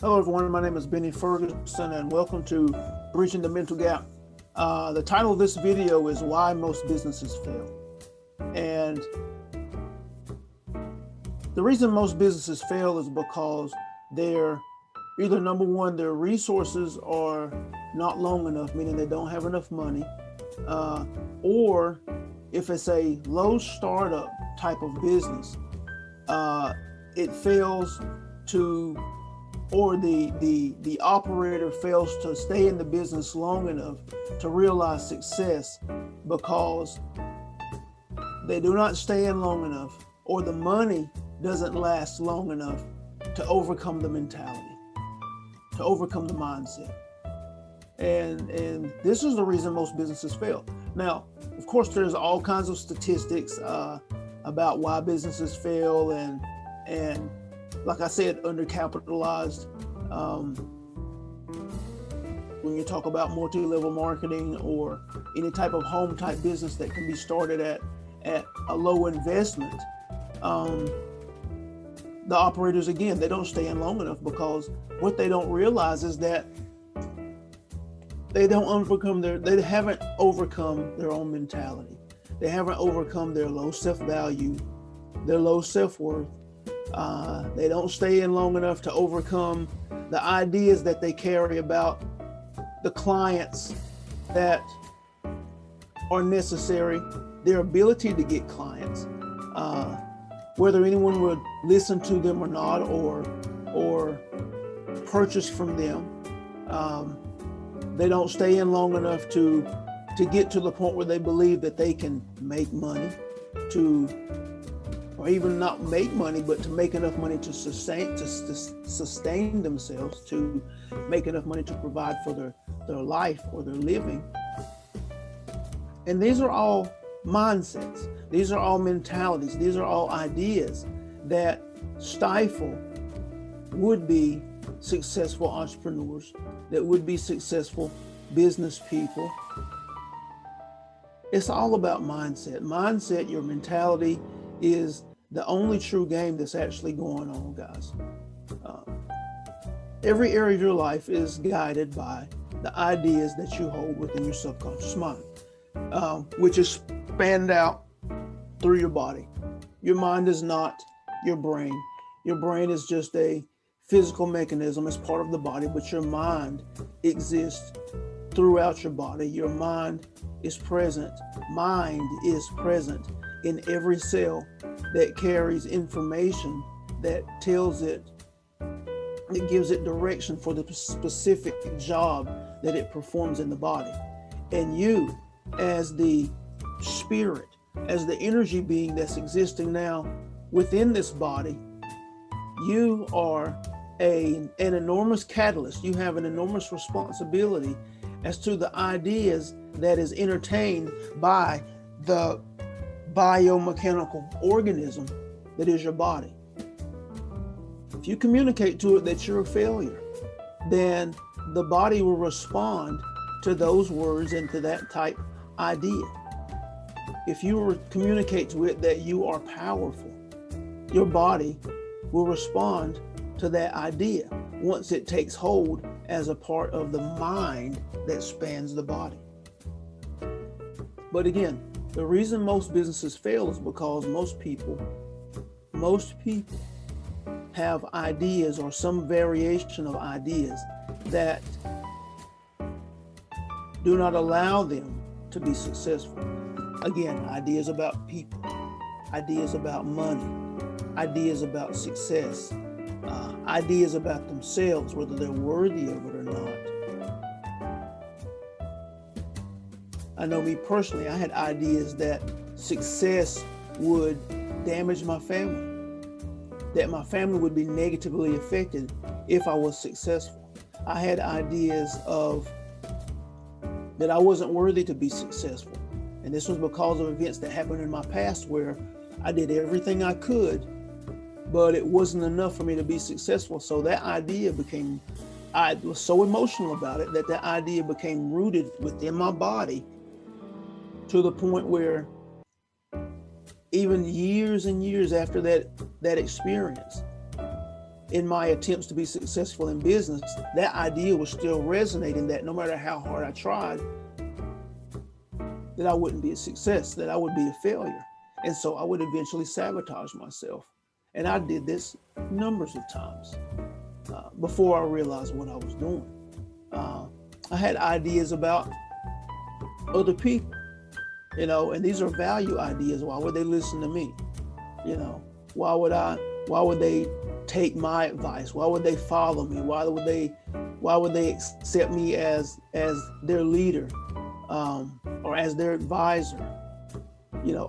Hello, everyone. My name is Benny Ferguson, and welcome to Bridging the Mental Gap. The title of this video is Why Most Businesses Fail. And the reason most businesses fail is because they're either number one, their resources are not long enough, meaning they don't have enough money, or if it's a low startup type of business, it fails to or the operator fails to stay in the business long enough to realize success because they do not stay in long enough, or the money doesn't last long enough to overcome the mentality, to overcome the mindset. And this is the reason most businesses fail. Now, of course, there's all kinds of statistics about why businesses fail, and like I said, undercapitalized. When you talk about multi-level marketing or any type of home type business that can be started at a low investment, the operators, again, they don't stay in long enough because what they don't realize is that they haven't overcome their own mentality. They haven't overcome their low self-value, their low self-worth. They don't stay in long enough to overcome the ideas that they carry about the clients that are necessary, their ability to get clients, whether anyone would listen to them or not, or purchase from them. They don't stay in long enough to get to the point where they believe that they can make money, or even not make money, but to make enough money to sustain themselves, to make enough money to provide for their life or their living. And these are all mindsets. These are all mentalities. These are all ideas that stifle would-be successful entrepreneurs, that would be successful business people. It's all about mindset. Mindset, your mentality, is the only true game that's actually going on, guys. Every area of your life is guided by the ideas that you hold within your subconscious mind, which is spanned out through your body. Your mind is not your brain. Your brain is just a physical mechanism. It's part of the body, but your mind exists throughout your body. Your mind is present. Mind is present in every cell that carries information that tells it, it gives it direction for the specific job that it performs in the body. And you, as the spirit, as the energy being that's existing now within this body, you are an enormous catalyst. You have an enormous responsibility as to the ideas that is entertained by the biomechanical organism that is your body. If you communicate to it that you're a failure, then the body will respond to those words and to that type idea. If you communicate to it that you are powerful, your body will respond to that idea once it takes hold as a part of the mind that spans the body. But again, the reason most businesses fail is because most people have ideas or some variation of ideas that do not allow them to be successful. Again, ideas about people, ideas about money, ideas about success, ideas about themselves, whether they're worthy of it or not. I know me personally, I had ideas that success would damage my family, that my family would be negatively affected if I was successful. I had ideas of that I wasn't worthy to be successful. And this was because of events that happened in my past where I did everything I could, but it wasn't enough for me to be successful. So that idea became, I was so emotional about it that idea became rooted within my body, to the point where even years and years after that experience, in my attempts to be successful in business, that idea was still resonating, that no matter how hard I tried, that I wouldn't be a success, that I would be a failure. And so I would eventually sabotage myself. And I did this numbers of times before I realized what I was doing. I had ideas about other people, and these are value ideas. Why would they listen to me? Why would they take my advice? Why would they follow me? Why would they accept me as their leader or as their advisor?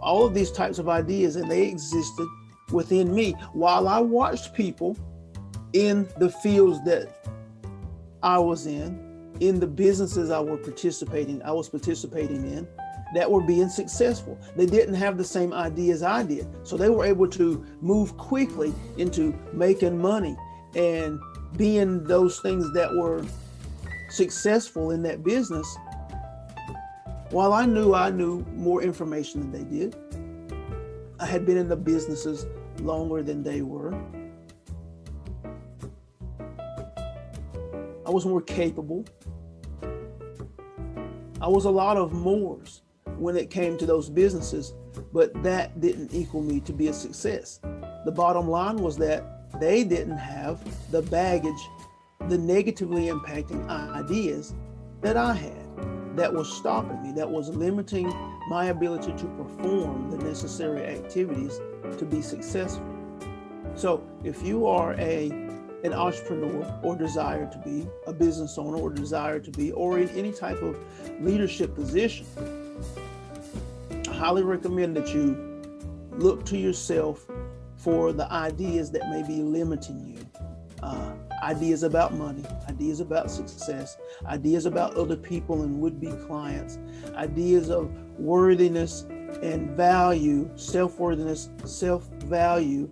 All of these types of ideas, and they existed within me while I watched people in the fields that I was in the businesses I was participating in, that were being successful. They didn't have the same ideas I did. So they were able to move quickly into making money and being those things that were successful in that business, while I knew more information than they did. I had been in the businesses longer than they were. I was more capable. I was a lot of mores when it came to those businesses, but that didn't equal me to be a success. The bottom line was that they didn't have the baggage, the negatively impacting ideas that I had, that was stopping me, that was limiting my ability to perform the necessary activities to be successful. So if you are an entrepreneur, or desire to be a business owner, or desire to be, or in any type of leadership position, I highly recommend that you look to yourself for the ideas that may be limiting you. Ideas about money, ideas about success, ideas about other people and would-be clients, ideas of worthiness and value, self-worthiness, self-value,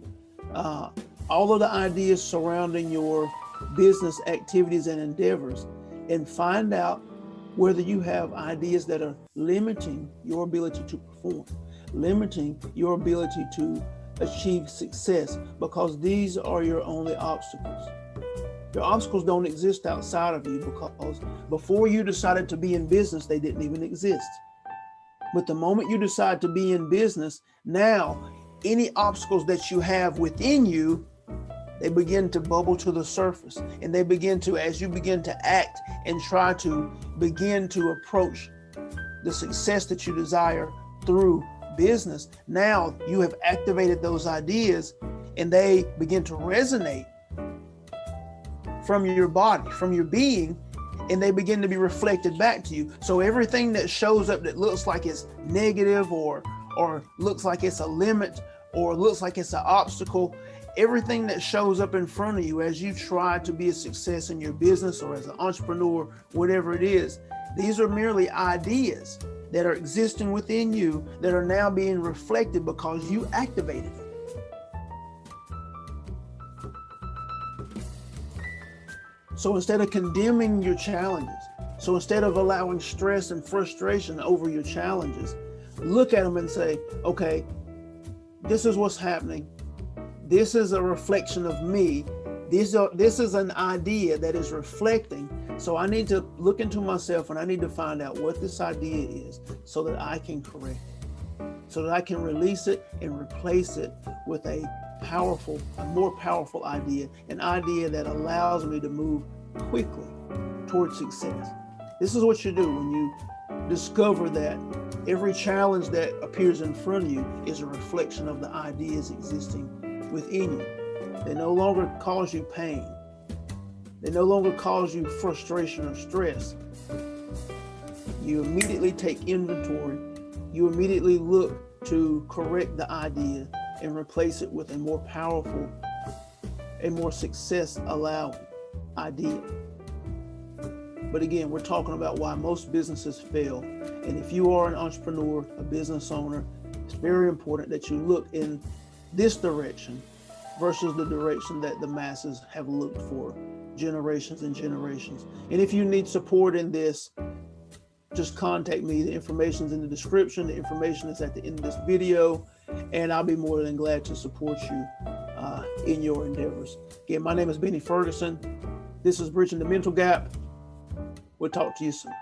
all of the ideas surrounding your business activities and endeavors, and find out whether you have ideas that are limiting your ability to perform, limiting your ability to achieve success, because these are your only obstacles. Your obstacles don't exist outside of you, because before you decided to be in business, they didn't even exist. But the moment you decide to be in business, now any obstacles that you have within you, they begin to bubble to the surface, and they begin to, as you begin to act and try to begin to approach the success that you desire through business, now you have activated those ideas, and they begin to resonate from your body, from your being, and they begin to be reflected back to you. So everything that shows up that looks like it's negative, or looks like it's a limit, or looks like it's an obstacle, everything that shows up in front of you as you try to be a success in your business or as an entrepreneur, whatever it is, these are merely ideas that are existing within you that are now being reflected because you activated it. So instead of condemning your challenges, so instead of allowing stress and frustration over your challenges, look at them and say, okay, this is what's happening. This is a reflection of me. This is an idea that is reflecting. So I need to look into myself, and I need to find out what this idea is so that I can correct it, so that I can release it and replace it with a more powerful idea, an idea that allows me to move quickly towards success. This is what you do when you discover that every challenge that appears in front of you is a reflection of the ideas existing within you. They no longer cause you pain. They no longer cause you frustration or stress. You immediately take inventory. You immediately look to correct the idea and replace it with a more powerful, a more success-allowing idea. But again, we're talking about why most businesses fail. And if you are an entrepreneur, a business owner, it's very important that you look in this direction versus the direction that the masses have looked for generations and generations. And if you need support in this, just contact me. The information is in the description. The information is at the end of this video, and I'll be more than glad to support you in your endeavors. Again, my name is Benny Ferguson. This is Bridging the Mental Gap. We'll talk to you soon.